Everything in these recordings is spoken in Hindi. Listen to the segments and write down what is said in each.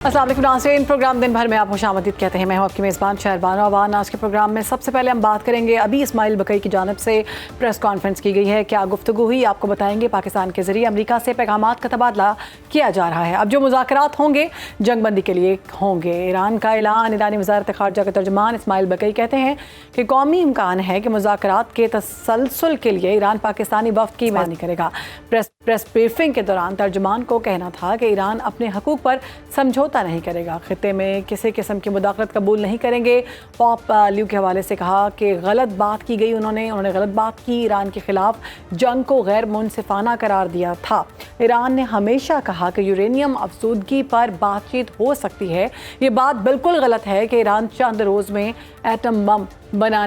अस्सलाम वालेकुम नाज़रीन, प्रोग्राम दिन भर में आप खुशामदीद कहते हैं। मैं हूं आपकी मेज़बान शहरबानो अवान। आज के प्रोग्राम में सबसे पहले हम बात करेंगे, अभी इस्माइल बकई की जानिब से प्रेस कॉन्फ्रेंस की गई है, क्या गुफ्तगू हुई आपको बताएंगे। पाकिस्तान के ज़रिए अमरीका से पैगामात का तबादला किया जा रहा है। अब जो मुज़ाकरात होंगे जंगबंदी के लिए होंगे। ईरान का ऐलान, ईरानी वज़ारत ख़ारजा के तर्जुमान इस्माइल बकई कहते हैं कि कौमी इम्कान है कि मुज़ाकरात के तसलसल के लिए ईरान पाकिस्तानी वफ़द की मेज़बानी करेगा। प्रेस ब्रीफिंग के दौरान तर्जुमान को कहना था कि ईरान अपने हकूक़ पर समझौता नहीं करेगा, खित्ते में किसी किस्म की मुदाखलत कबूल नहीं करेंगे। पॉप ल्यू के हवाले से कहा कि गलत बात की गई, उन्होंने गलत बात की, ईरान के खिलाफ जंग को गैर मुनसिफाना करार दिया था। ईरान ने हमेशा कहा कि यूरेनियम अफसूदगी पर बातचीत हो सकती है। ये बात बिल्कुल गलत है कि ईरान चंद रोज़ में एटम बम बना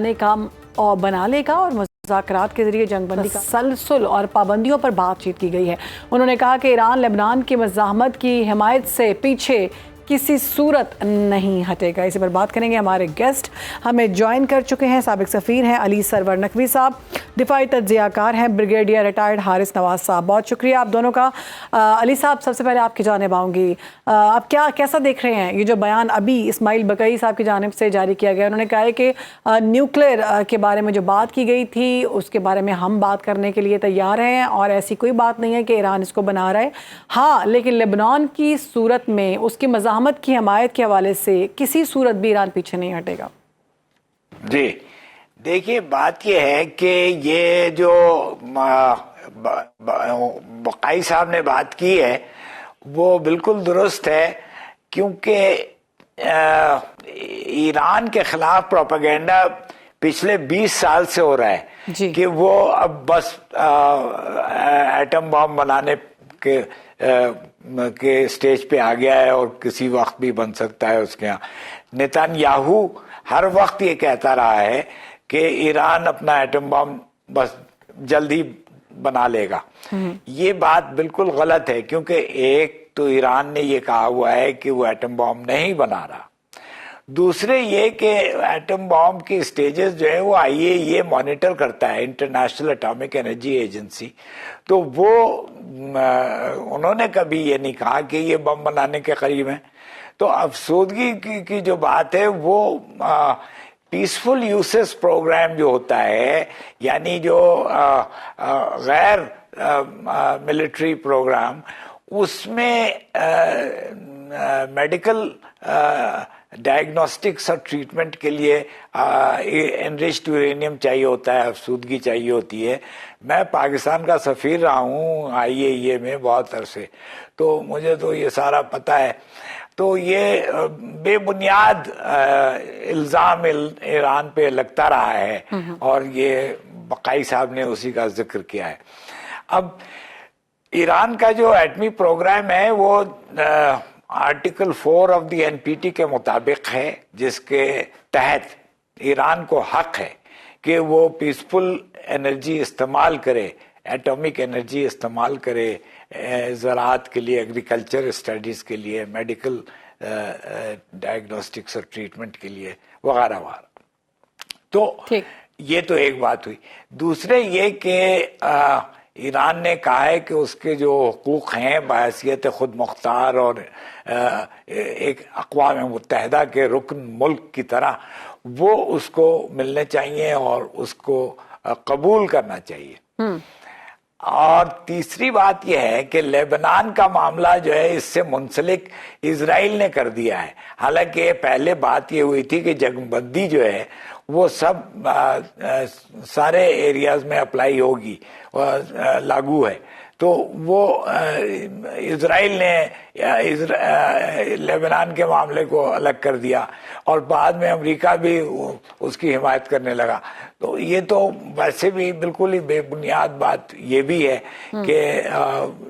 लेगा और मुज़ाकरात के जरिए जंगबंदी का तसलसल और पाबंदियों पर बातचीत की गई है। उन्होंने कहा कि ईरान लेबनान की मज़ाहमत की हिमायत से पीछे किसी सूरत नहीं हटेगा। इसी पर बात करेंगे। हमारे गेस्ट हमें ज्वाइन कर चुके हैं। साबिक सफ़ीर हैं अली सरवर नकवी साहब, दिफाई तज्ज़ियाकार हैं ब्रिगेडियर रिटायर्ड हारिस नवाज साहब। बहुत शुक्रिया आप दोनों का। अली साहब, सबसे पहले आपकी जानिब आऊँगी। आप कैसा देख रहे हैं ये जो बयान अभी इस्माइल बकई साहब की जानिब से जारी किया गया? उन्होंने कहा है कि न्यूक्लियर के बारे में जो बात की गई थी उसके बारे में हम बात करने के लिए तैयार हैं और ऐसी कोई बात नहीं है कि ईरान इसको बना रहा है। हाँ, लेकिन लेबनान की सूरत में उसकी मज़ाहमत की हिमायत के हवाले से किसी सूरत भी ईरान पीछे नहीं हटेगा। जी देखिए, बात यह है कि ये जो बकाई साहब ने बात की है वो बिल्कुल दुरुस्त है, क्योंकि ईरान के खिलाफ प्रोपेगेंडा पिछले 20 साल से हो रहा है कि वो अब बस एटम बम बनाने के स्टेज पे आ गया है और किसी वक्त भी बन सकता है उसके यहाँ। नेतन्याहू हर वक्त ये कहता रहा है कि ईरान अपना एटम बम बस जल्दी बना लेगा। ये बात बिल्कुल गलत है, क्योंकि एक तो ईरान ने ये कहा हुआ है कि वो एटम बम नहीं बना रहा। दूसरे ये कि एटम बॉम्ब की स्टेजेस जो है वो आईएईए मॉनिटर करता है, इंटरनेशनल एटॉमिक एनर्जी एजेंसी। तो वो उन्होंने कभी ये नहीं कहा कि ये बम बनाने के करीब है। तो अफसोदगी की जो बात है वो पीसफुल यूसेस प्रोग्राम जो होता है, यानी जो गैर मिलिट्री प्रोग्राम, उसमें मेडिकल डायग्नोस्टिक्स और ट्रीटमेंट के लिए एनरिच्ड यूरेनियम चाहिए होता है, अफसूदगी चाहिए होती है। मैं पाकिस्तान का सफ़ीर रहा हूँ आईएईए में बहुत अरसे, तो मुझे तो ये सारा पता है। तो ये बेबुनियाद इल्ज़ाम ईरान पे लगता रहा है और ये बकाई साहब ने उसी का जिक्र किया है। अब ईरान का जो एटमी प्रोग्राम है वो आर्टिकल 4 ऑफ द एनपीटी के मुताबिक है, जिसके तहत ईरान को हक है कि वो पीसफुल एनर्जी इस्तेमाल करे, एटॉमिक एनर्जी इस्तेमाल करे ज़राअत के लिए, एग्रीकल्चर स्टडीज के लिए, मेडिकल डायग्नोस्टिक्स और ट्रीटमेंट के लिए वगैरह वगैरह। तो ये तो एक बात हुई। दूसरे ये कि ईरान ने कहा है कि उसके जो हुकूक हैं बहैसियत खुद मुख्तार और एक अक़वाम मुत्तहिदा के रुकन मुल्क की तरह, वो उसको मिलने चाहिए और उसको कबूल करना चाहिए। और तीसरी बात यह है कि लेबनान का मामला जो है इससे मुंसलिक इजराइल ने कर दिया है। हालांकि पहले बात ये हुई थी कि जंगबंदी जो है वो सब सारे एरियाज में अप्लाई होगी, लागू है। तो वो इजराइल ने लेबनान के मामले को अलग कर दिया और बाद में अमेरिका भी उसकी हिमायत करने लगा। तो ये तो वैसे भी बिल्कुल ही बेबुनियाद बात ये भी है कि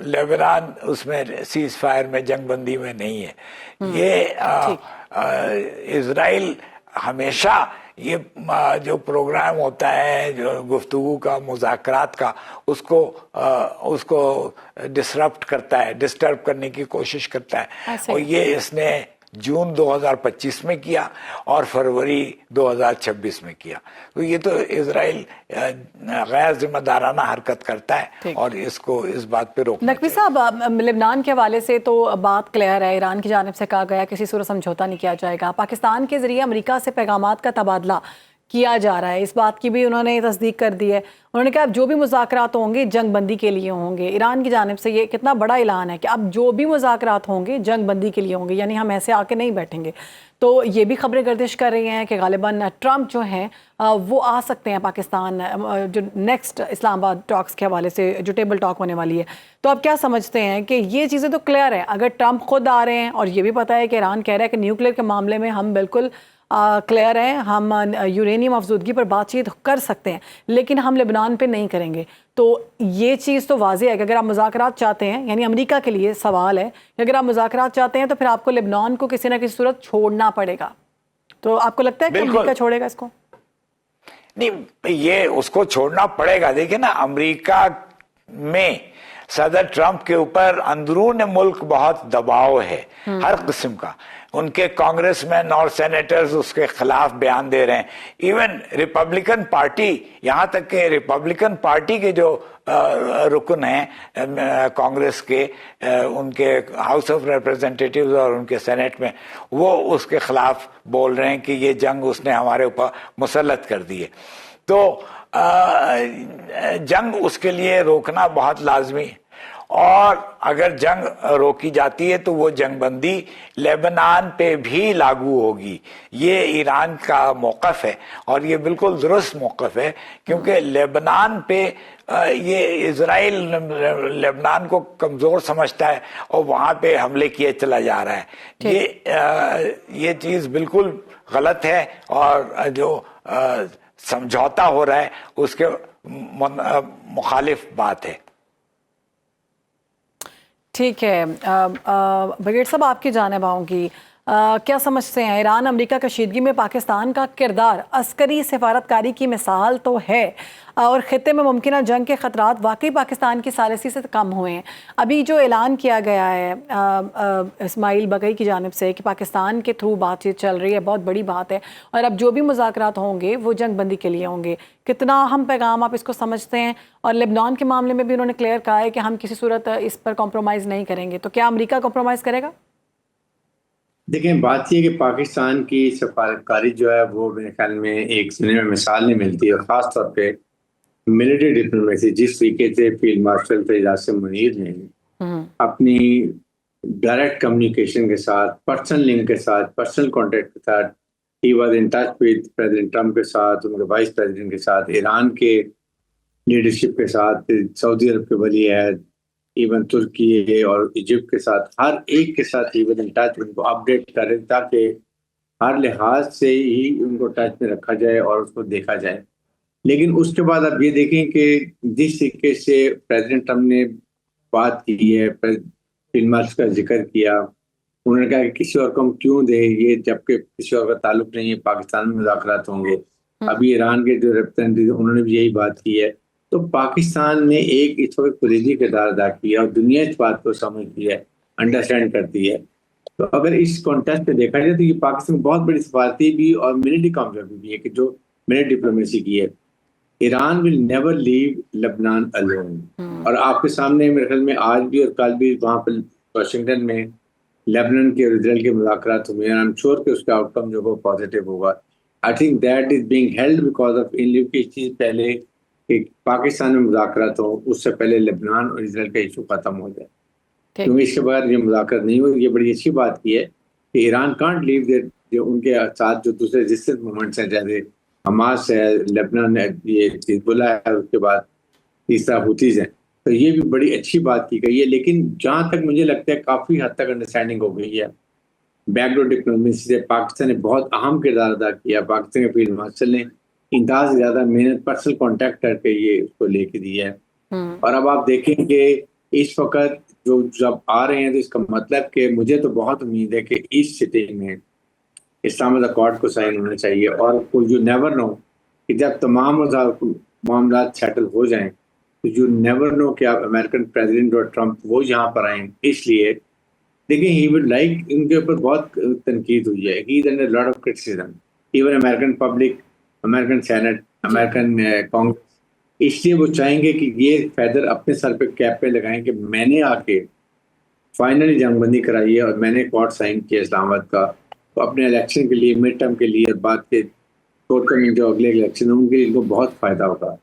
लेबनान उसमें सीज फायर में, जंगबंदी में नहीं है। ये इजराइल हमेशा ये जो प्रोग्राम होता है, जो गुफ्तगू का, मुज़ाकरात का, उसको डिसरप्ट करता है, डिस्टर्ब करने की कोशिश करता है। और ये इसने जून 2025 में किया और फरवरी 2026 में किया। तो ये तो इजराइल गैर जिम्मेदाराना हरकत करता है और इसको इस बात पे रोकना नकवी साहब, लेबनान के हवाले से तो बात क्लियर है, ईरान की जानिब से कहा गया किसी सूरत समझौता नहीं किया जाएगा। पाकिस्तान के जरिए अमेरिका से पैगामात का तबादला किया जा रहा है, इस बात की भी उन्होंने तस्दीक कर दी है। उन्होंने कहा अब जो भी मुज़ाकरात होंगे जंग बंदी के लिए होंगे। ईरान की जानिब से ये कितना बड़ा ऐलान है कि अब जो भी मुज़ाकरात होंगे जंग बंदी के लिए होंगे, यानी हम ऐसे आके नहीं बैठेंगे। तो ये भी खबरें गर्दिश कर रही हैं कि गालिबन ट्रंप जो हैं वो आ सकते हैं पाकिस्तान, जो नेक्स्ट इस्लामाबाद टॉक्स के हवाले से जो टेबल टॉक होने वाली है। तो आप क्या समझते हैं कि ये चीज़ें तो क्लियर है, अगर ट्रंप खुद आ रहे हैं और ये भी पता है कि ईरान कह रहा है कि न्यूक्लियर के मामले में हम बिल्कुल क्लियर है, हम यूरेनियम अफजूदगी पर बातचीत कर सकते हैं लेकिन हम लेबनान पे नहीं करेंगे, तो ये चीज़ तो वाज़ेह है कि अगर आप मुज़ाकरात चाहते हैं, यानी अमेरिका के लिए सवाल है कि अगर आप मुज़ाकरात चाहते हैं तो फिर आपको लेबनान को किसी ना किसी सूरत छोड़ना पड़ेगा। तो आपको लगता है कि अमेरिका छोड़ेगा इसको? नहीं, ये उसको छोड़ना पड़ेगा। देखिए ना, अमेरिका में सदर ट्रंप के ऊपर अंदरून मुल्क बहुत दबाव है हर किस्म का। उनके कांग्रेसमैन और सेनेटर्स उसके खिलाफ बयान दे रहे हैं। इवन रिपब्लिकन पार्टी, यहाँ तक के रिपब्लिकन पार्टी के जो रुकन हैं कांग्रेस के, उनके हाउस ऑफ रिप्रेजेंटेटिव्स और उनके सेनेट में, वो उसके खिलाफ बोल रहे हैं कि ये जंग उसने हमारे ऊपर मुसल्लत कर दी है। तो जंग उसके लिए रोकना बहुत लाजमी है और अगर जंग रोकी जाती है तो वो जंगबंदी लेबनान पे भी लागू होगी। ये ईरान का मौक़िफ़ है और ये बिल्कुल दुरुस्त मौक़िफ़ है, क्योंकि लेबनान पे ये इजराइल लेबनान को कमज़ोर समझता है और वहाँ पे हमले किए चला जा रहा है। ये चीज़ बिल्कुल गलत है और जो समझौता हो रहा है उसके मुखालिफ बात है। ठीक है, ब्रिगेड साहब आपकी जानिब आऊँगी, क्या समझते हैं ईरान अमेरिका कशीदगी में पाकिस्तान का किरदार अस्करी सिफारतकारी की मिसाल तो है और ख़ित्ते में मुमकिन जंग के ख़तरात वाकई पाकिस्तान की सालिसी से कम हुए हैं। अभी जो ऐलान किया गया है इस्माइल बगई की जानिब से कि पाकिस्तान के थ्रू बातचीत चल रही है, बहुत बड़ी बात है और अब जो भी मुज़ाकरात होंगे वो जंग बंदी के लिए होंगे। कितना अहम पैगाम आप इसको समझते हैं? और लेबनान के मामले में भी उन्होंने क्लियर कहा है कि हम किसी सूरत इस पर कॉम्प्रोमाइज़ नहीं करेंगे, तो क्या अमेरिका कॉम्प्रोमाइज़ करेगा? देखें, बात यह कि पाकिस्तान की सफारतकारी जो है वो मेरे ख्याल में एक सुनने में मिसाल नहीं मिलती, और ख़ास तौर पे मिलिट्री डिप्लोमेसी जिस तरीके से फील्ड मार्शल फैज़ आसिम मुनीर ने अपनी डायरेक्ट कम्युनिकेशन के साथ, पर्सनल लिंक के साथ, पर्सनल कॉन्टेक्ट के साथ, he was in touch with president Trump के साथ, उनके वाइस प्रेसिडेंट के साथ, ईरान के लीडरशिप के साथ, सऊदी अरब के वली अहद, इवन तुर्की और इजिप्ट के साथ, हर एक के साथ इवन इन टच, उनको अपडेट करें ताकि हर लिहाज से ही उनको टच में रखा जाए और उसको देखा जाए। लेकिन उसके बाद आप ये देखें कि जिस तरीके से प्रेसिडेंट ट्रंप ने बात की है, फील्ड मार्शल का जिक्र किया, उन्होंने कहा कि किसी और को हम क्यों दें ये, जबकि किसी और का ताल्लुक नहीं है, पाकिस्तान में मुज़ाकरात होंगे। अभी ईरान के जो रिप्रेजेंटेटिव उन्होंने भी यही बात की है। तो पाकिस्तान ने एक इस वक्त कलीदी किरदार अदा किया और दुनिया इस बात को समझती है, अंडरस्टैंड करती है। तो अगर इस कॉन्टेक्स्ट में देखा जाए तो ये पाकिस्तान बहुत बड़ी सफारती भी और मिलिट्री कामयाबी भी है कि जो मिलिट्री डिप्लोमेसी की है। Iran will never leave Lebanon alone. और आपके सामने मेरे ख्याल में आज भी और कल भी वहाँ पर वाशिंगटन में लेबनान के और इजराइल के मुज़ाकरात हुए हैं। आई एम श्योर कि उसका आउटकम जो है पॉजिटिव होगा। I think that is being held because of in live की चीज़ पहले कि पाकिस्तान में मुज़ाकरात हो, उससे पहले लेबनान और इजराइल का इशू खत्म हो जाए, क्योंकि इसके बाद ये मुज़ाकरात नहीं हुई। ये बड़ी अच्छी बात की है कि ईरान कांट लीव देयर, जो उनके साथ जो दूसरे रेजिस्टेंस मूवमेंट्स हैं, जैसे हमास है, लेबनान है, ये हिज़्बुल्लाह है, उसके बाद तीसरा हुतीज़ है, तो ये भी बड़ी अच्छी बात की गई है। लेकिन जहाँ तक मुझे लगता है काफ़ी हद तक अंडरस्टैंडिंग हो गई है। बैकडोर डिप्लोमेसी से पाकिस्तान ने बहुत अहम किरदार अदा किया। पाकिस्तान के फील्ड मार्शल ने इंतहा से ज़्यादा मेहनत, पर्सनल कॉन्टैक्ट करके ये उसको लेके दी है। और अब आप देखें कि इस वक्त जो जब आ रहे हैं तो इसका मतलब कि मुझे तो बहुत उम्मीद है कि इस सिटिंग में इस्लामाबाद अकॉर्ड को साइन होना चाहिए। और यू नेवर नो कि जब तमाम मामला सेटल हो जाएं तो यू नेवर नो कि आप अमेरिकन प्रेसिडेंट और ट्रंप वो यहाँ पर आए, इसलिए देखिए ही वुड लाइक, इनके ऊपर बहुत तनकीद हुई है, he is under lot of criticism, even American public, American senate, जी। American Congress. इसलिए वो चाहेंगे कि ये फैदर अपने सर पे, कैप पे लगाएं कि मैंने आके फाइनली जंगबंदी कराई है और मैंने कोर्ट साइन किया इस्लामाबाद का, तो अपने इलेक्शन के लिए, मिड टर्म के लिए, बाद के टोटल जो अगले इलेक्शन है उनके लिए इनको बहुत फायदा होगा।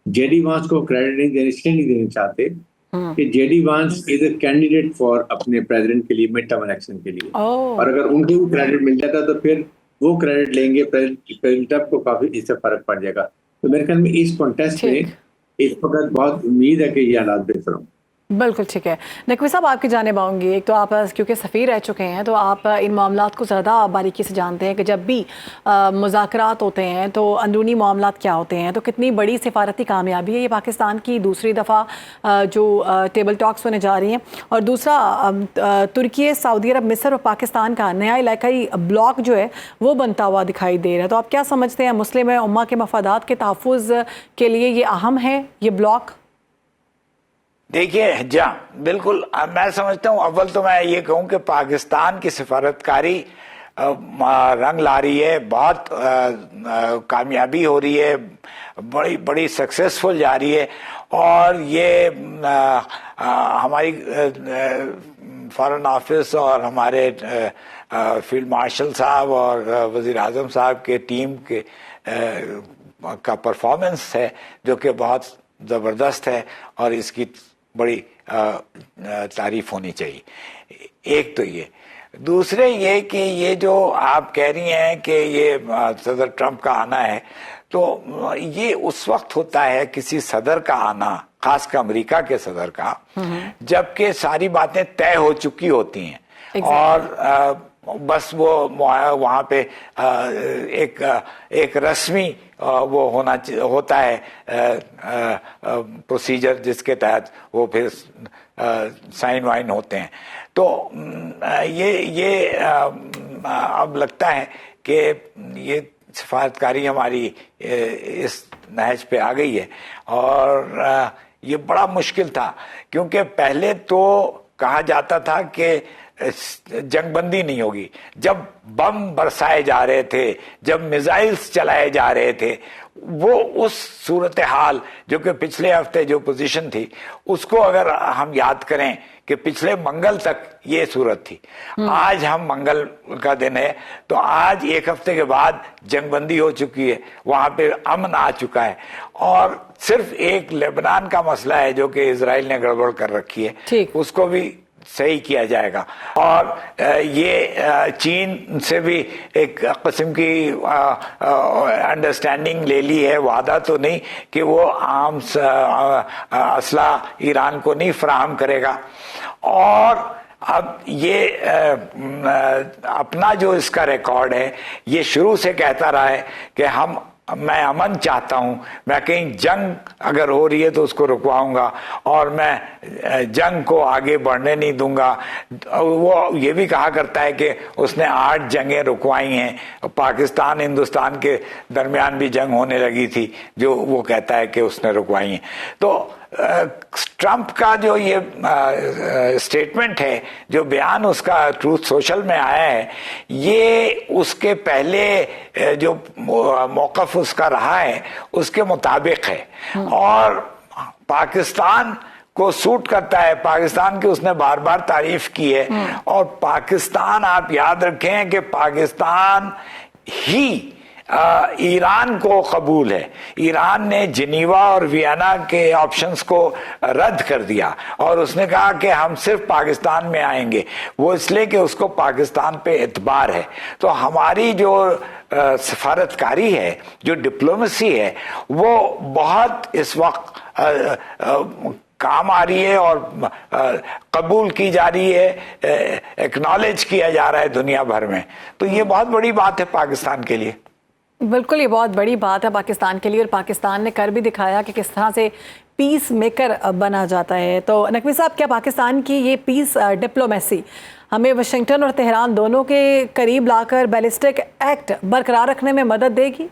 जेडी वांस को क्रेडिट नहीं देने, इसलिए नहीं देना चाहते कि जेडी वांस इज अ कैंडिडेट फॉर अपने प्रेसिडेंट के लिए, मिड टर्म इलेक्शन के लिए, और अगर उनको भी क्रेडिट मिल जाता तो फिर वो क्रेडिट लेंगे, प्रेसिडेंट को काफी इससे फर्क पड़ जाएगा। तो मेरे ख्याल में इस कॉन्टेस्ट में इस वक्त बहुत उम्मीद है कि ये हालात बेहतर हों। बिल्कुल ठीक है। नकवी साहब, आपकी जानिब आऊँगी। एक तो आप क्योंकि सफ़ीर रह चुके हैं तो आप इन मामलात को ज़्यादा बारीकी से जानते हैं कि जब भी मुज़ाकरात होते हैं तो अंदरूनी मामलात क्या होते हैं, तो कितनी बड़ी सिफारती कामयाबी है ये पाकिस्तान की दूसरी दफ़ा जो टेबल टॉक्स होने जा रही हैं। और दूसरा, तुर्की, सऊदी अरब, मिस्र और पाकिस्तान का नया इलाकाई ब्लॉक जो है वो बनता हुआ दिखाई दे रहा है। तो आप क्या समझते हैं, मुस्लिम उम्मा के मफादात के तहफ़्फ़ुज़ के लिए ये अहम है ये ब्लॉक? देखिए, बिल्कुल मैं समझता हूँ, अव्वल तो मैं ये कहूँ कि पाकिस्तान की सिफारतकारी रंग ला रही है, बहुत कामयाबी हो रही है, बड़ी बड़ी सक्सेसफुल जा रही है। और ये हमारी फॉरेन ऑफिस और हमारे फील्ड मार्शल साहब और वजीर आजम साहब के टीम के का परफॉर्मेंस है जो कि बहुत ज़बरदस्त है और इसकी बड़ी तारीफ होनी चाहिए। एक तो ये, दूसरे ये कि ये जो आप कह रही हैं कि ये सदर ट्रंप का आना है, तो ये उस वक्त होता है किसी सदर का आना, खासकर अमेरिका के सदर का, जबकि सारी बातें तय हो चुकी होती हैं और बस वो वहाँ पे एक रस्मी वो होता है प्रोसीजर जिसके तहत वो फिर साइन वाइन होते हैं। तो ये अब लगता है कि ये सिफारतकारी हमारी इस नहज पे आ गई है और ये बड़ा मुश्किल था, क्योंकि पहले तो कहा जाता था कि जंगबंदी नहीं होगी। जब बम बरसाए जा रहे थे, जब मिसाइल्स चलाए जा रहे थे, वो उस सूरत हाल जो कि पिछले हफ्ते जो पोजीशन थी उसको अगर हम याद करें कि पिछले मंगल तक ये सूरत थी, आज हम मंगल का दिन है, तो आज एक हफ्ते के बाद जंगबंदी हो चुकी है, वहां पे अमन आ चुका है और सिर्फ एक लेबनान का मसला है जो कि इजराइल ने गड़बड़ कर रखी है, उसको भी सही किया जाएगा। और ये चीन से भी एक किस्म की अंडरस्टैंडिंग ले ली है, वादा तो नहीं कि वो आर्म्स असला ईरान को नहीं फराहम करेगा। और अब ये अपना जो इसका रिकॉर्ड है, ये शुरू से कहता रहा है कि मैं अमन चाहता हूं, मैं कहीं जंग अगर हो रही है तो उसको रुकवाऊंगा और मैं जंग को आगे बढ़ने नहीं दूंगा। वो ये भी कहा करता है कि उसने 8 जंगें रुकवाई हैं, पाकिस्तान हिंदुस्तान के दरमियान भी जंग होने लगी थी जो वो कहता है कि उसने रुकवाई हैं। तो ट्रंप का जो ये स्टेटमेंट है, जो बयान उसका ट्रूथ सोशल में आया है, ये उसके पहले जो मौक़िफ़ उसका रहा है उसके मुताबिक है और पाकिस्तान को सूट करता है। पाकिस्तान की उसने बार बार तारीफ की है और पाकिस्तान, आप याद रखें कि पाकिस्तान ही ईरान को कबूल है। ईरान ने जिनीवा और वियना के ऑप्शंस को रद्द कर दिया और उसने कहा कि हम सिर्फ पाकिस्तान में आएंगे, वो इसलिए कि उसको पाकिस्तान पे एतबार है। तो हमारी जो सफारतकारी है, जो डिप्लोमेसी है, वो बहुत इस वक्त काम आ रही है और कबूल की जा रही है, एक्नॉलेज किया जा रहा है दुनिया भर में। तो ये बहुत बड़ी बात है पाकिस्तान के लिए। बिल्कुल, ये बहुत बड़ी बात है पाकिस्तान के लिए और पाकिस्तान ने कर भी दिखाया कि किस तरह से पीस मेकर बना जाता है। तो नकवी साहब, क्या पाकिस्तान की ये पीस डिप्लोमेसी हमें वाशिंगटन और तेहरान दोनों के करीब लाकर बैलिस्टिक एक्ट बरकरार रखने में मदद देगी?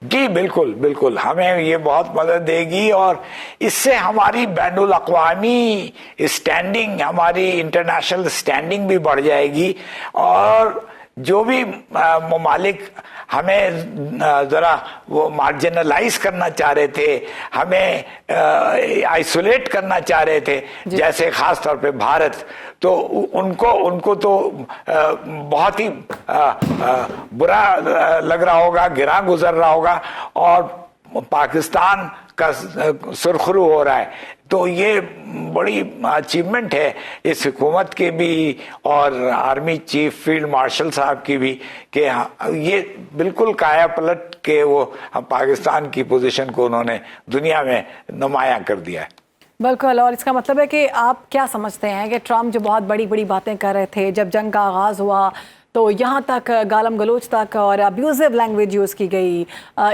जी बिल्कुल बिल्कुल, हमें ये बहुत मदद देगी और इससे हमारी बैनुल अक़वामी स्टैंडिंग, हमारी इंटरनेशनल स्टैंडिंग भी बढ़ जाएगी। और जो भी ममालिक हमें जरा वो मार्जिनलाइज करना चाह रहे थे, हमें आइसोलेट करना चाह रहे थे, जैसे खास तौर पे भारत, तो उनको तो बहुत ही बुरा लग रहा होगा, गिरा गुजर रहा होगा और पाकिस्तान का सुरखरू हो रहा है। तो ये बड़ी अचीवमेंट है इस हुकूमत की भी और आर्मी चीफ फील्ड मार्शल साहब की भी, कि ये बिल्कुल काया पलट के वो पाकिस्तान की पोजीशन को उन्होंने दुनिया में नुमाया कर दिया है। बिल्कुल, और इसका मतलब है कि आप क्या समझते हैं कि ट्रम्प जो बहुत बड़ी बड़ी बातें कर रहे थे, जब जंग का आगाज़ हुआ तो यहाँ तक गालम गलोच तक और अब्यूजिव लैंग्वेज यूज़ की गई,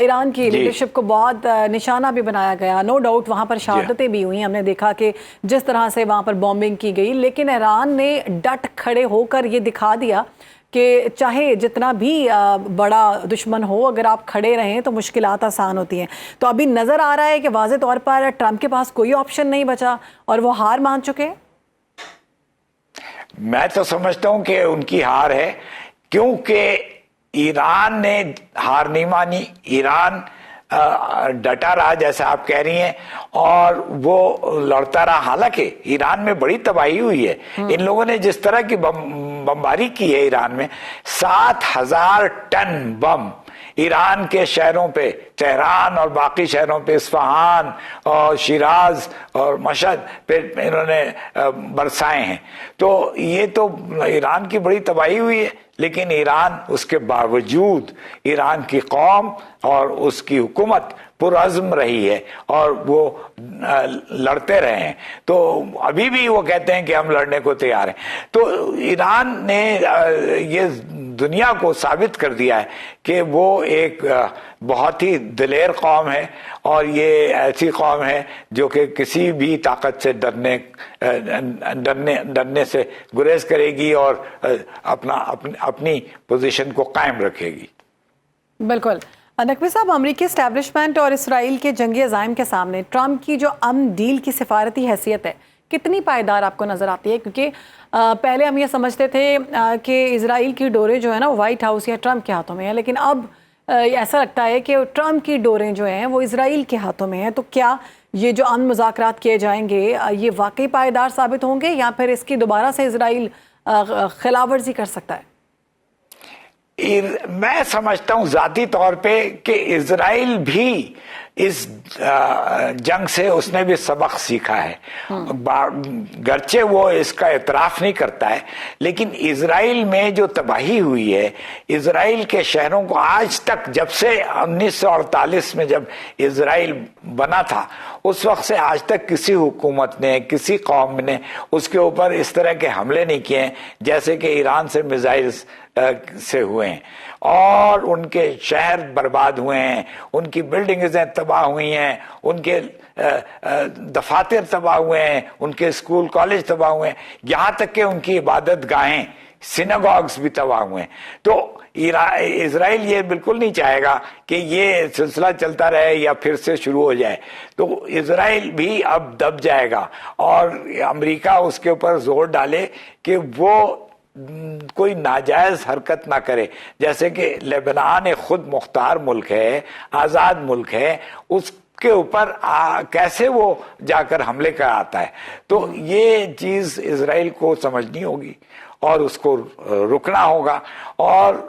ईरान की लीडरशिप को बहुत निशाना भी बनाया गया। नो डाउट वहाँ पर शहादतें भी हुई, हमने देखा कि जिस तरह से वहाँ पर बॉम्बिंग की गई, लेकिन ईरान ने डट खड़े होकर ये दिखा दिया कि चाहे जितना भी बड़ा दुश्मन हो, अगर आप खड़े रहें तो मुश्किलात आसान होती हैं। तो अभी नज़र आ रहा है कि वाज़े तौर पर ट्रम्प के पास कोई ऑप्शन नहीं बचा और वो हार मान चुके हैं। मैं तो समझता हूं कि उनकी हार है, क्योंकि ईरान ने हार नहीं मानी। ईरान डटा रहा, जैसा आप कह रही हैं, और वो लड़ता रहा। हालांकि ईरान में बड़ी तबाही हुई है। इन लोगों ने जिस तरह की बमबारी की है ईरान में, 7,000 टन बम ईरान के शहरों पे, तेहरान और बाकी शहरों पे, इस्फहान और शिराज और मशहद पे इन्होंने बरसाए हैं। तो ये तो ईरान की बड़ी तबाही हुई है, लेकिन ईरान, उसके बावजूद ईरान की कौम और उसकी हुकूमत पुरअज़्म रही है और वो लड़ते रहे हैं। तो अभी भी वो कहते हैं कि हम लड़ने को तैयार हैं। तो ईरान ने ये दुनिया को साबित कर दिया है कि वो एक बहुत ही दिलेर कौम है और ये ऐसी कौम है जो कि किसी भी ताकत से डरने से गुरेज करेगी और अपनी पोजीशन को कायम रखेगी। बिल्कुल। नकवी साहब, अमरीकी एस्टैब्लिशमेंट और इसराइल के जंगी अज़ाइम के सामने ट्रम्प की जो अमन डील की सिफारती हैसियत है, कितनी पायदार आपको नज़र आती है? क्योंकि पहले हम ये समझते थे कि इसराइल की डोरें जो है ना, वाइट हाउस या ट्रम्प के हाथों में है, लेकिन अब ऐसा लगता है कि ट्रम्प की डोरें जो हैं वो इसराइल के हाथों में हैं। तो क्या ये जो अमन मुज़ाकरात किए जाएंगे ये वाकई पायदार साबित होंगे या फिर इसकी दोबारा से इसराइल खिलाफवर्जी कर सकता है? मैं समझता हूं जाती तौर पे कि इजराइल भी इस जंग से उसने भी सबक सीखा है। गर्चे वो इसका एतराफ नहीं करता है, लेकिन इजराइल में जो तबाही हुई है, इजराइल के शहरों को आज तक, जब से 1948 में जब इजराइल बना था, उस वक्त से आज तक किसी हुकूमत ने, किसी कौम ने उसके ऊपर इस तरह के हमले नहीं किए जैसे कि ईरान से मिसाइल से हुए हैं। और उनके शहर बर्बाद हुए हैं, उनकी बिल्डिंग्स तबाह हुई हैं, उनके दफातर तबाह हुए हैं, उनके स्कूल कॉलेज तबाह हुए हैं, यहाँ तक कि उनकी इबादत गाहें, सिनेगॉग्स भी तबाह हुए हैं। तो इजराइल ये बिल्कुल नहीं चाहेगा कि ये सिलसिला चलता रहे या फिर से शुरू हो जाए। तो इजराइल भी अब दब जाएगा और अमेरिका उसके ऊपर जोर डाले कि वो कोई नाजायज हरकत ना करे। जैसे कि लेबनान एक खुद मुख्तार मुल्क है, आजाद मुल्क है, उसके ऊपर कैसे वो जाकर हमले कर आता है। तो ये चीज इजराइल को समझनी होगी और उसको रुकना होगा और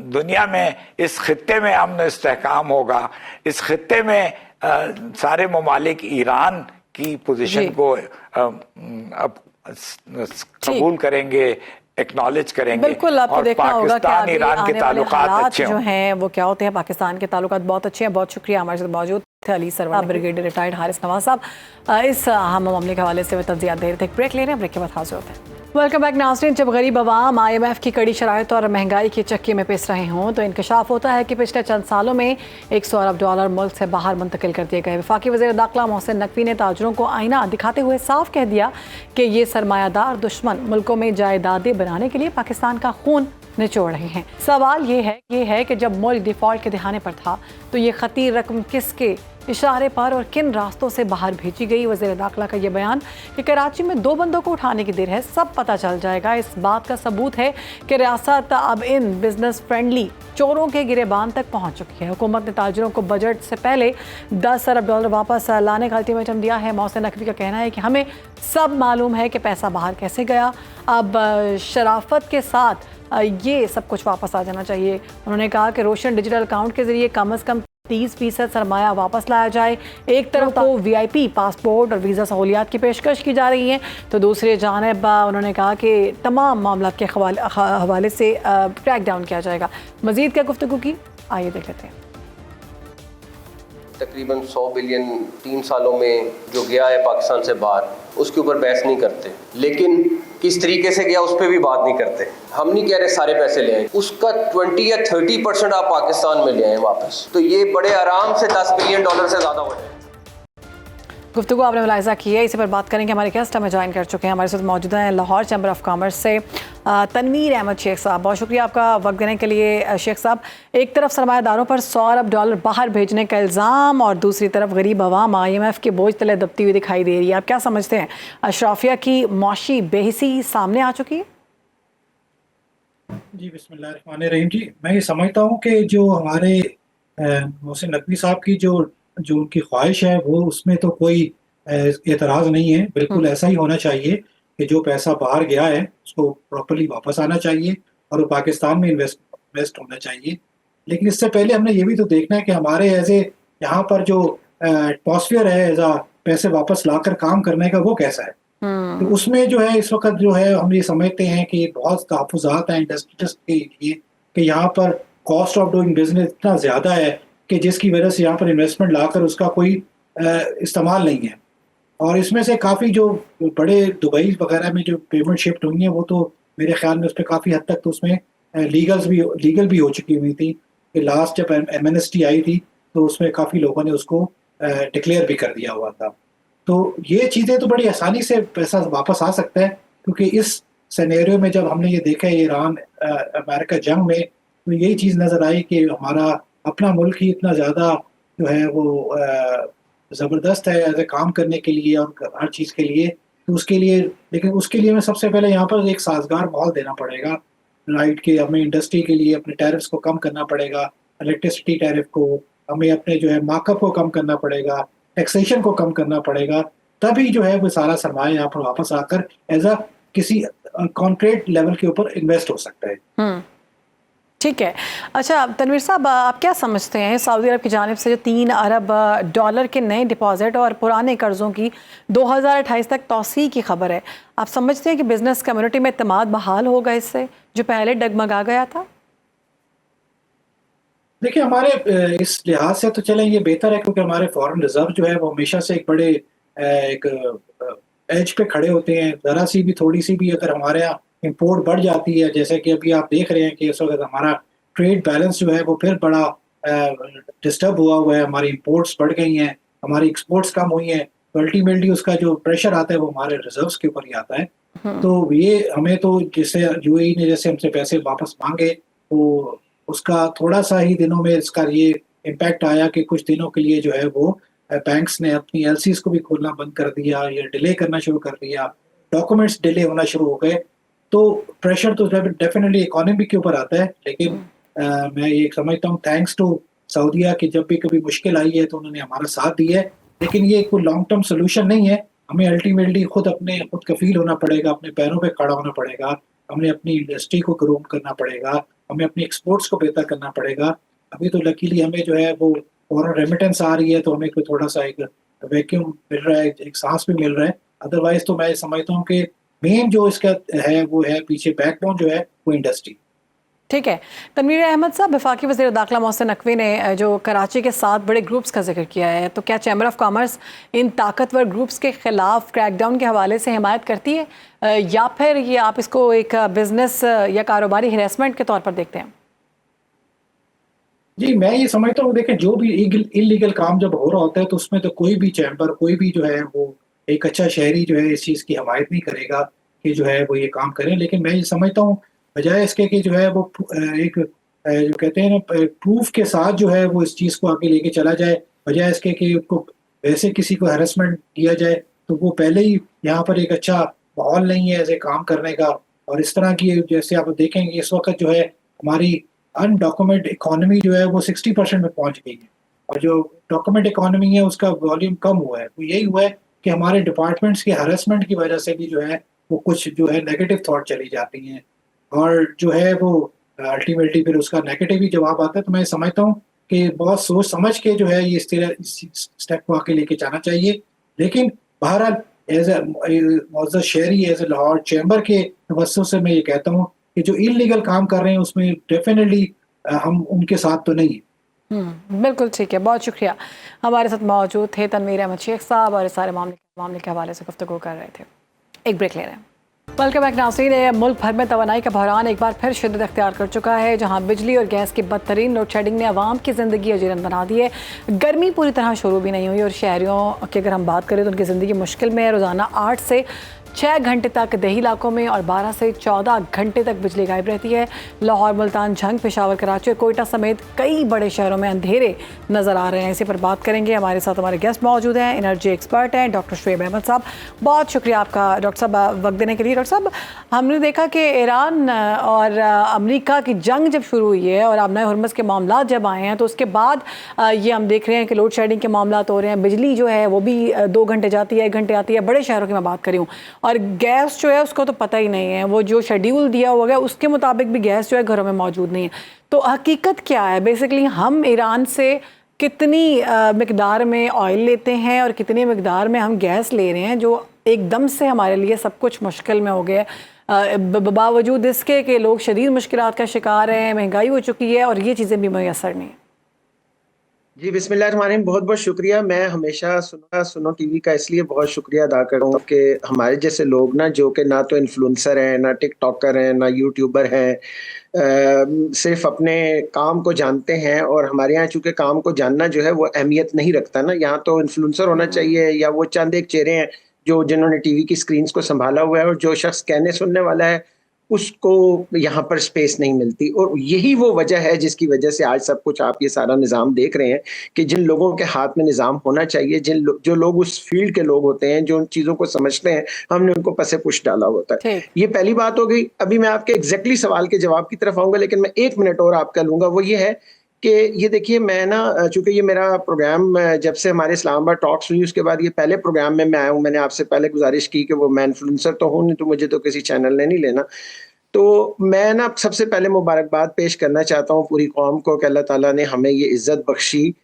दुनिया में, इस खित्ते में अमन इस्तेहकाम होगा। इस खित्ते में सारे ममालिक ईरान की पोजीशन को अब कबूल करेंगे, एक्नॉलेज करेंगे। बिल्कुल, आपको देखना होगा कि आगे ईरान के ताल्लुकात अच्छे जो हैं वो क्या होते हैं। पाकिस्तान के ताल्लुकात बहुत अच्छे हैं। बहुत शुक्रिया, हमारे साथ मौजूद थे अली सरवर, ब्रिगेडियर रिटायर्ड हारिस नवाज साहब। इस अहम मामले के हवाले से वे तज्जियात दे रहे थे। ब्रेक ले रहे हैं, ब्रेक के बाद हाजिर होते हैं। वेलकम बैक नाज़रीन। जब गरीब अवाम IMF की कड़ी शराइत और महंगाई की चक्की में पिस रहे हों तो इंकशाफ होता है कि पिछले चंद सालों में $100 अरब मुल्क से बाहर मुंतकिल कर दिए गए। वफाकी वज़ीर दाखिला मोहसिन नकवी ने ताजरों को आईना दिखाते हुए साफ कह दिया कि ये सरमायादार दुश्मन मुल्कों में जायदादें बनाने के लिए पाकिस्तान का खून निचोड़ रहे हैं। सवाल ये है कि जब मुल्क डिफॉल्ट के दिहाने पर था तो ये खतीर रकम किसके इशारे पर और किन रास्तों से बाहर भेजी गई। वज़ीर दाखिला का ये बयान कि कराची में 2 बंदों को उठाने की देर है, सब पता चल जाएगा। इस बात का सबूत है कि रियासत अब इन बिजनेस फ्रेंडली चोरों के गिरेबान तक पहुंच चुकी है। हुकूमत ने ताजिरों को बजट से पहले 10 अरब डॉलर वापस लाने का अल्टीमेटम दिया है। मोहसिन नकवी का कहना है कि हमें सब मालूम है कि पैसा बाहर कैसे गया, अब शराफत के साथ ये सब कुछ वापस आ जाना चाहिए। उन्होंने कहा कि रोशन डिजिटल अकाउंट के जरिए कम से कम 30% सरमाया वापस लाया जाए। एक तरफ तो VIP पासपोर्ट और वीज़ा सहूलियात की पेशकश की जा रही है, तो दूसरी जानिब उन्होंने कहा कि तमाम मामला के हवाले से क्रैक डाउन किया जाएगा। मज़ीद क्या गुफ्तगू की, आइए देख लेते हैं। तकरीबन 100 बिलियन 3 सालों में जो गया है पाकिस्तान से बाहर, उसके ऊपर बहस नहीं करते, लेकिन किस तरीके से गया उस पर भी बात नहीं करते। हम नहीं कह रहे सारे पैसे ले आए, उसका 20 या 30% आप पाकिस्तान में ले आए वापस, तो ये बड़े आराम से 10 बिलियन डॉलर से ज़्यादा हो जाए। गुफ्तगू आपने मुलाहिज़ा की है, इसी पर बात करेंगे। हमारे गेस्ट हमें ज्वाइन कर चुके हैं, हमारे साथ मौजूद हैं लाहौर चैम्बर ऑफ कॉमर्स से तनवीर अहमद शेख साहब। बहुत शुक्रिया आपका वक्त देने के लिए शेख साहब। एक तरफ सरमायादारों पर 100 अरब डॉलर बाहर भेजने का इल्ज़ाम और दूसरी तरफ गरीब आवाम IMF के बोझ तले दबती हुई दिखाई दे रही है। आप क्या समझते हैं, अशराफिया की मौशी बेहिसी सामने आ चुकी है? जी बिस्मिल्लाहिर्रहमानिर्रहीम। जी मैं ये समझता हूँ कि जो हमारे मोहसिन नकवी साहब की जो उनकी ख्वाहिश है वो उसमें तो कोई एतराज़ नहीं है। बिल्कुल ऐसा ही होना चाहिए कि जो पैसा बाहर गया है उसको प्रॉपर्ली वापस आना चाहिए और वो पाकिस्तान में इन्वेस्ट होना चाहिए। लेकिन इससे पहले हमने ये भी तो देखना है कि हमारे एज ए यहाँ पर जो एटमॉस्फेयर है एज आ पैसे वापस लाकर काम करने का वो कैसा है। तो उसमें जो है इस वक्त जो है हम ये समझते हैं कि बहुत तहफ़्फ़ुज़ात हैं इंडस्ट्रीज के लिए कि यहाँ पर कॉस्ट ऑफ डूइंग बिजनेस इतना ज़्यादा है कि जिसकी वजह से यहाँ पर इन्वेस्टमेंट लाकर उसका कोई इस्तेमाल नहीं है। और इसमें से काफ़ी जो बड़े दुबई वगैरह में जो पेमेंट शिफ्ट हुई हैं वो तो मेरे ख्याल में उस पर काफ़ी हद तक तो उसमें लीगल भी हो चुकी हुई थी कि लास्ट जब MNST आई थी तो उसमें काफ़ी लोगों ने उसको डिक्लेयर भी कर दिया हुआ था। तो ये चीज़ें तो बड़ी आसानी से पैसा वापस आ सकता है, क्योंकि इस सिनेरियो में जब हमने ये देखा है ईरान अमेरिका जंग में, तो यही चीज़ नज़र आई कि हमारा अपना मुल्क ही इतना ज़्यादा जो है वो ज़बरदस्त है एज ए काम करने के लिए और हर चीज़ के लिए। तो उसके लिए लेकिन उसके लिए हमें सबसे पहले यहाँ पर एक साजगार माहौल देना पड़ेगा, राइट, कि हमें इंडस्ट्री के लिए अपने टैरिफ्स को कम करना पड़ेगा, इलेक्ट्रिसिटी टैरिफ को, हमें अपने जो है मार्कअप को कम करना पड़ेगा, टैक्सेशन को कम करना पड़ेगा, तभी जो है वो सारा सरमाया यहाँ पर वापस आकर एज अ किसी कॉन्क्रीट लेवल के ऊपर इन्वेस्ट हो सकता है। ठीक है। अच्छा तनवीर साहब, आप क्या समझते हैं सऊदी अरब की जानिब से जो 3 अरब डॉलर के नए डिपॉजिट और पुराने कर्ज़ों की 2028 तक तौसी की खबर है, आप समझते हैं कि बिजनेस कम्युनिटी में इत्तेमाद बहाल होगा इससे जो पहले डगमगा गया था? देखिए हमारे इस लिहाज से तो चलें ये बेहतर है, क्योंकि हमारे फॉरेन रिजर्व जो है वो हमेशा से एक बड़े एक एज पे खड़े होते हैं। ज़रा सी भी थोड़ी सी भी अगर हमारे यहाँ इंपोर्ट बढ़ जाती है, जैसे कि अभी आप देख रहे हैं कि इस वक्त हमारा ट्रेड बैलेंस जो है वो फिर बड़ा डिस्टर्ब हुआ है, हमारी इंपोर्ट्स बढ़ गई हैं, हमारी एक्सपोर्ट्स कम हुई हैं, तो अल्टीमेटली उसका जो प्रेशर आता है वो हमारे रिजर्व्स के ऊपर ही आता है। तो ये हमें तो जैसे UAE ने जैसे हमसे पैसे वापस मांगे तो उसका थोड़ा सा ही दिनों में इसका ये इम्पैक्ट आया कि कुछ दिनों के लिए जो है वो बैंक्स ने अपनी LCs को भी खोलना बंद कर दिया या डिले करना शुरू कर दिया, डॉक्यूमेंट्स डिले होना शुरू हो गए। तो प्रेशर तो डेफिनेटली इकोनॉमी के ऊपर आता है, लेकिन मैं ये समझता हूँ थैंक्स टू सऊदीया कि जब भी कभी मुश्किल आई है तो उन्होंने हमारा साथ दिया है, लेकिन ये कोई लॉन्ग टर्म सोल्यूशन नहीं है। हमें अल्टीमेटली खुद कफील होना पड़ेगा, अपने पैरों पे खड़ा होना पड़ेगा, हमें अपनी इंडस्ट्री को ग्रो करना पड़ेगा, हमें अपनी एक्सपोर्ट्स को बेहतर करना पड़ेगा। अभी तो लकीली हमें जो है वो फॉरेन रेमिटेंस आ रही है तो हमें कोई थोड़ा सा एक वैक्यूम मिल रहा है, एक सांस भी मिल रहा है। अदरवाइज तो मैं समझता हूँ कि मेन जो इसका है वो है पीछे बैकबोन जो है वो इंडस्ट्री। ठीक है। तनवीर अहमद साहब, वफाकी वज़ीर दाखिला मोहसिन नकवी ने जो कराची के 7 बड़े ग्रुप्स का जिक्र किया है, तो क्या चैम्बर ऑफ कॉमर्स इन ताकतवर ग्रुप्स के खिलाफ क्रैकडाउन के हवाले से हिमायत करती है या फिर ये आप इसको एक बिजनेस या कारोबारी हिरासमेंट के तौर पर देखते हैं? जी मैं ये समझता हूँ, देखें जो भी इलीगल काम जब हो रहा होता है तो उसमें तो कोई भी चैम्बर कोई भी जो है वो एक अच्छा शहरी जो है इस चीज़ की हमायत नहीं करेगा कि जो है वो ये काम करें। लेकिन मैं ये समझता हूँ बजाय इसके कि जो है वो एक जो कहते हैं ना प्रूफ के साथ जो है वो इस चीज़ को आगे लेके चला जाए, बजाय इसके कि उसको वैसे किसी को हैरेसमेंट दिया जाए, तो वो पहले ही यहाँ पर एक अच्छा माहौल नहीं है ऐसे काम करने का। और इस तरह की जैसे आप देखेंगे इस वक्त जो है हमारी अनडॉक्यूमेंट इकोनॉमी जो है वो 60% में पहुंच गई है, और जो डॉक्यूमेंट इकोनॉमी है उसका वॉल्यूम कम हुआ है। तो यही हुआ है कि हमारे डिपार्टमेंट्स की हरेसमेंट की वजह से भी जो है वो कुछ जो है नेगेटिव थॉट चली जाती हैं, और जो है वो अल्टीमेटली फिर उसका नेगेटिव ही जवाब आता है। तो मैं समझता हूँ कि बहुत सोच समझ के जो है ये इस स्टेप को आगे लेके जाना चाहिए। लेकिन बहरहाल एज ए मौजूद शहरी एज ए लाहौर चैम्बर के तवज्जो से मैं ये कहता हूँ कि जो इलीगल काम कर रहे हैं उसमें डेफिनेटली हम उनके साथ तो नहीं है। बिल्कुल ठीक है, बहुत शुक्रिया। हमारे साथ मौजूद थे तनवीर अहमद शेख साहब और इस सारे मामले के हवाले से गुफ्तगू कर रहे थे। एक ब्रेक ले रहे हैं। वेलकम बैक नाज़रीन। मुल्क भर में तवानाई का बहरान एक बार फिर शिद्दत अख्तियार कर चुका है, जहां बिजली और गैस की बदतरीन लोड शेडिंग ने आवाम की ज़िंदगी अजीरन बना दी है। गर्मी पूरी तरह शुरू भी नहीं हुई और शहरियों की अगर हम बात करें तो उनकी ज़िंदगी मुश्किल में है। रोज़ाना 8 से 6 घंटे तक देही इलाकों में और 12 से 14 घंटे तक बिजली गायब रहती है। लाहौर, मुल्तान, झंग, पेशावर, कराची और कोयटा समेत कई बड़े शहरों में अंधेरे नज़र आ रहे हैं। इसी पर बात करेंगे। हमारे साथ हमारे गेस्ट मौजूद हैं, एनर्जी एक्सपर्ट हैं डॉक्टर शुएब अहमद साहब। बहुत शुक्रिया आपका डॉक्टर साहब वक्त देने के लिए। डॉक्टर साहब, हमने देखा कि ईरान और अमेरिका की जंग जब शुरू हुई है और आबनाए हुर्मुज़ के मामला जब आए हैं, तो उसके बाद ये हम देख रहे हैं कि लोड शेडिंग के मामला हो रहे हैं। बिजली जो है वो भी 2 घंटे जाती है, 1 घंटे आती है। बड़े शहरों की मैं बात करी हूँ। और गैस जो है उसको तो पता ही नहीं है, वो जो शेड्यूल दिया हुआ है उसके मुताबिक भी गैस जो है घरों में मौजूद नहीं है। तो हकीकत क्या है? बेसिकली हम ईरान से कितनी मिकदार में ऑयल लेते हैं और कितनी मिकदार में हम गैस ले रहे हैं, जो एकदम से हमारे लिए सब कुछ मुश्किल में हो गया है, बावजूद इसके कि लोग शदीद मुश्किलात का शिकार हैं, महंगाई हो चुकी है और ये चीज़ें भी मैसर नहीं है। जी बिस्मिल्लाहिर्रहमानिर्रहीम, बहुत बहुत शुक्रिया। मैं हमेशा सुनो टीवी का इसलिए बहुत शुक्रिया अदा करता हूँ कि हमारे जैसे लोग ना, जो कि ना तो इन्फ्लुएंसर हैं, ना टिकटॉकर हैं, ना यूट्यूबर हैं, सिर्फ अपने काम को जानते हैं। और हमारे यहाँ चूंकि काम को जानना जो है वो अहमियत नहीं रखता ना, यहाँ तो इन्फ्लुएंसर होना चाहिए या वो चंद एक चेहरे हैं जिन्होंने टीवी की स्क्रीन को संभाला हुआ है, और जो शख्स कहने सुनने वाला है उसको यहाँ पर स्पेस नहीं मिलती। और यही वो वजह है जिसकी वजह से आज सब कुछ आप ये सारा निज़ाम देख रहे हैं कि जिन लोगों के हाथ में निज़ाम होना चाहिए, जो लोग उस फील्ड के लोग होते हैं, जो उन चीज़ों को समझते हैं, हमने उनको पसे पुश डाला होता है। ये पहली बात हो गई। अभी मैं आपके एग्जैक्टली सवाल के जवाब की तरफ आऊंगा, लेकिन मैं 1 मिनट और आपका लूंगा। वो ये है कि ये देखिए, मैं ना चूंकि ये मेरा प्रोग्राम जब से हमारे इस्लामाबाद टॉक्स हुई उसके बाद ये पहले प्रोग्राम में मैं आया हूँ। मैंने आपसे पहले गुजारिश की कि वो मैं इन्फ्लुएंसर तो हूँ नहीं, तो मुझे तो किसी चैनल ने नहीं लेना। तो मैं ना सबसे पहले मुबारकबाद पेश करना चाहता हूँ पूरी कौम को कि अल्लाह ताला ने हमें ये इज्जत बख्शी।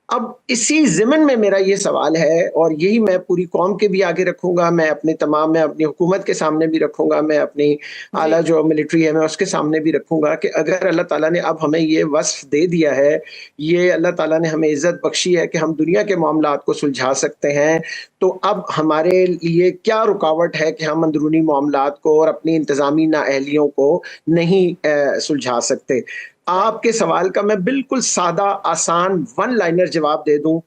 अब इसी ज़िमन में मेरा ये सवाल है, और यही मैं पूरी कौम के भी आगे रखूंगा, मैं अपनी हुकूमत के सामने भी रखूंगा, मैं अपनी आला जो मिलिट्री है मैं उसके सामने भी रखूंगा, कि अगर अल्लाह ताला ने अब हमें ये वस्फ दे दिया है, ये अल्लाह ताला ने हमें इज्जत बख्शी है कि हम दुनिया के मामलात को सुलझा सकते हैं, तो अब हमारे लिए क्या रुकावट है कि हम अंदरूनी मामलात को और अपनी इंतज़ामी नाअहलियों को नहीं सुलझा सकते। आपके सवाल का मैं बिल्कुल सादा, आसान, 1 लाइनर जवाब दे दूं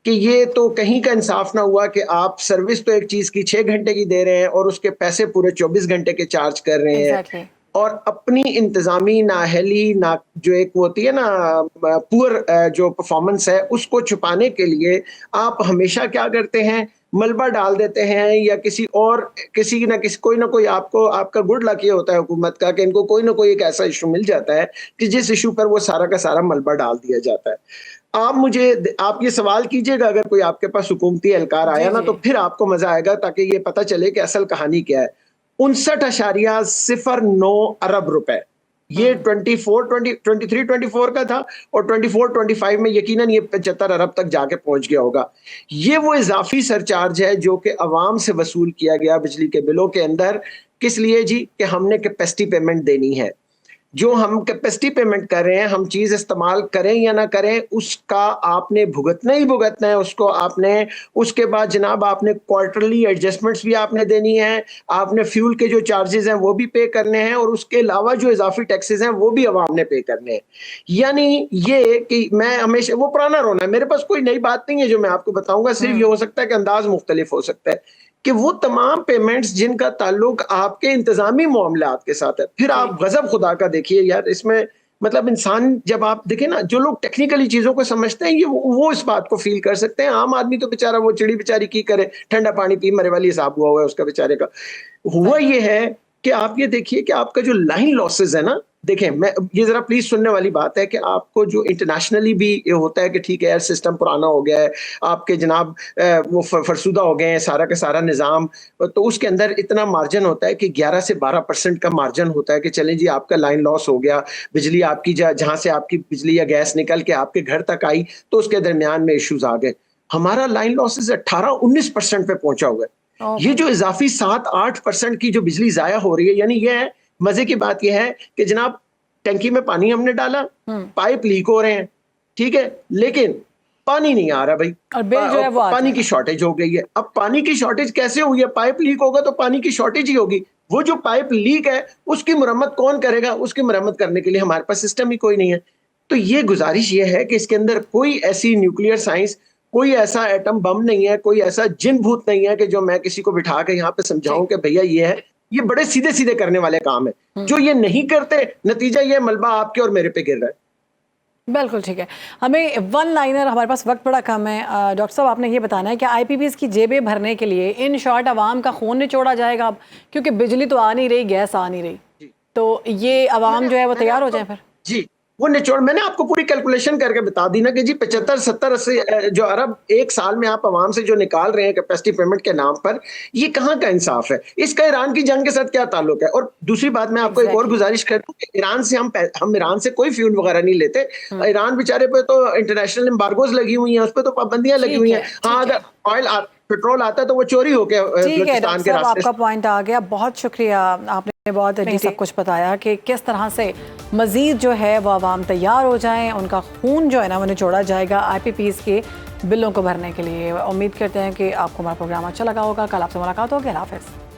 कि ये तो कहीं का इंसाफ ना हुआ कि आप सर्विस तो एक चीज की 6 घंटे की दे रहे हैं और उसके पैसे पूरे 24 घंटे के चार्ज कर रहे हैं। और अपनी इंतजामी नाअहली ना जो एक होती है ना पुअर जो परफॉर्मेंस है, उसको छुपाने के लिए आप हमेशा क्या करते हैं, मलबा डाल देते हैं, या किसी कोई ना कोई आपका गुड लक ये होता है हुकूमत का कि इनको कोई ना कोई एक ऐसा इशू मिल जाता है कि जिस इशू पर वो सारा का सारा मलबा डाल दिया जाता है। आप ये सवाल कीजिएगा, अगर कोई आपके पास हुकूमती एहलकार आया ना, तो फिर आपको मजा आएगा, ताकि ये पता चले कि असल कहानी क्या है। 59.09 अरब रुपए ये 23-24 का था, और 24-25 में यकीनन ये 75 अरब तक जाके पहुंच गया होगा। ये वो इजाफी सरचार्ज है जो कि अवाम से वसूल किया गया बिजली के बिलों के अंदर। किस लिए जी? कि हमने कैपेसिटी पेमेंट देनी है। जो हम कैपेसिटी पेमेंट कर रहे हैं, हम चीज इस्तेमाल करें या ना करें, उसका आपने भुगतना ही भुगतना है उसको। आपने उसके बाद जनाब आपने क्वार्टरली एडजस्टमेंट्स भी आपने देनी है, आपने फ्यूल के जो चार्जेस हैं वो भी पे करने हैं, और उसके अलावा जो इजाफी टैक्सेस हैं वो भी अवाम ने पे करने हैं। यानी ये कि मैं हमेशा वो पुराना रोना है, मेरे पास कोई नई बात नहीं है जो मैं आपको बताऊंगा, सिर्फ ये हो सकता है कि अंदाज मुख्तलिफ हो सकता है कि वो तमाम पेमेंट्स जिनका ताल्लुक आपके इंतजामी मामलात के साथ है, फिर आप गजब खुदा का देखिए यार इसमें, मतलब इंसान जब आप देखें ना, जो लोग टेक्निकली चीजों को समझते हैं ये वो इस बात को फील कर सकते हैं। आम आदमी तो बेचारा वो चिड़ी बेचारी की करे, ठंडा पानी पी मरे वाली हिसाब हुआ है उसका बेचारे का। हुआ ये है कि आप ये देखिए कि आपका जो लाइन लॉसेस है ना, देखें मैं ये जरा प्लीज सुनने वाली बात है कि आपको जो इंटरनेशनली भी ये होता है कि ठीक है यार सिस्टम पुराना हो गया है, आपके जनाब वो फरसुदा हो गए हैं सारा का सारा निज़ाम, तो उसके अंदर इतना मार्जिन होता है कि 11 से 12% का मार्जिन होता है कि चलें जी आपका लाइन लॉस हो गया, बिजली आपकी जहाँ से आपकी बिजली या गैस निकल के आपके घर तक आई तो उसके दरमियान में इश्यूज आ गए। हमारा लाइन लॉसेस 18-19% पे पहुंचा हुआ है। ये जो इजाफी 7-8% की जो बिजली जाया हो रही है, यानी ये है, मजे की बात यह है कि जनाब टंकी में पानी हमने डाला, पाइप लीक हो रहे हैं, ठीक है, लेकिन पानी नहीं आ रहा भाई, और बिल जो है वो पानी की शॉर्टेज हो गई है। अब पानी की शॉर्टेज कैसे हुई है? पाइप लीक होगा तो पानी की शॉर्टेज ही होगी। वो जो पाइप लीक है उसकी मुरम्मत कौन करेगा? उसकी मुरम्मत करने के लिए हमारे पास सिस्टम ही कोई नहीं है। तो ये गुजारिश ये है कि इसके अंदर कोई ऐसी न्यूक्लियर साइंस, कोई ऐसा एटम बम नहीं है, कोई ऐसा जिन भूत नहीं है कि जो मैं किसी को बिठा के यहाँ पे समझाऊं कि भैया ये है। ये बड़े सीधे सीधे करने वाले काम है, जो ये नहीं करते नतीजा ये मलबा आपके और मेरे पे गिर रहा है। बिल्कुल ठीक है। हमें वन लाइनर, हमारे पास वक्त बड़ा कम है, डॉक्टर साहब आपने ये बताना है कि आईपीपीज़ की जेबें भरने के लिए इन शॉर्ट अवाम का खून निचोड़ा जाएगा अब, क्योंकि बिजली तो आ नहीं रही, गैस आ नहीं रही, तो ये अवाम जो है वो तैयार हो जाए फिर। जी वो निचोड़ मैंने आपको पूरी कैलकुलेशन करके बता दी ना कि जी 75-70-80 जो अरब एक साल में आप अवाम से जो निकाल रहे हैं कैपेसिटी पेमेंट के नाम पर, ये कहाँ का इंसाफ है? इसका ईरान की जंग के साथ क्या ताल्लुक है? और दूसरी बात मैं आपको एक और गुजारिश करता हूँ कि ईरान से हम ईरान से कोई फ्यूल वगैरह नहीं लेते। ईरान बेचारे पे तो इंटरनेशनल एम्बार्गोज लगी हुई हैं, उस पर तो पाबंदियां लगी हुई हैं। हाँ, अगर ऑयल पेट्रोल आता है तो वो चोरी होके बलूचिस्तान के रास्ते। आपका पॉइंट आ गया, बहुत शुक्रिया, आपने बहुत जी सब कुछ बताया कि किस तरह से मजीद जो है वो आवाम तैयार हो जाएं, उनका खून जो है ना वो निचोड़ा जाएगा आईपीपीज़ के बिलों को भरने के लिए। उम्मीद करते हैं कि आपको हमारा प्रोग्राम अच्छा लगा होगा। कल आपसे मुलाकात होगी। अल्लाह हाफ़िज़।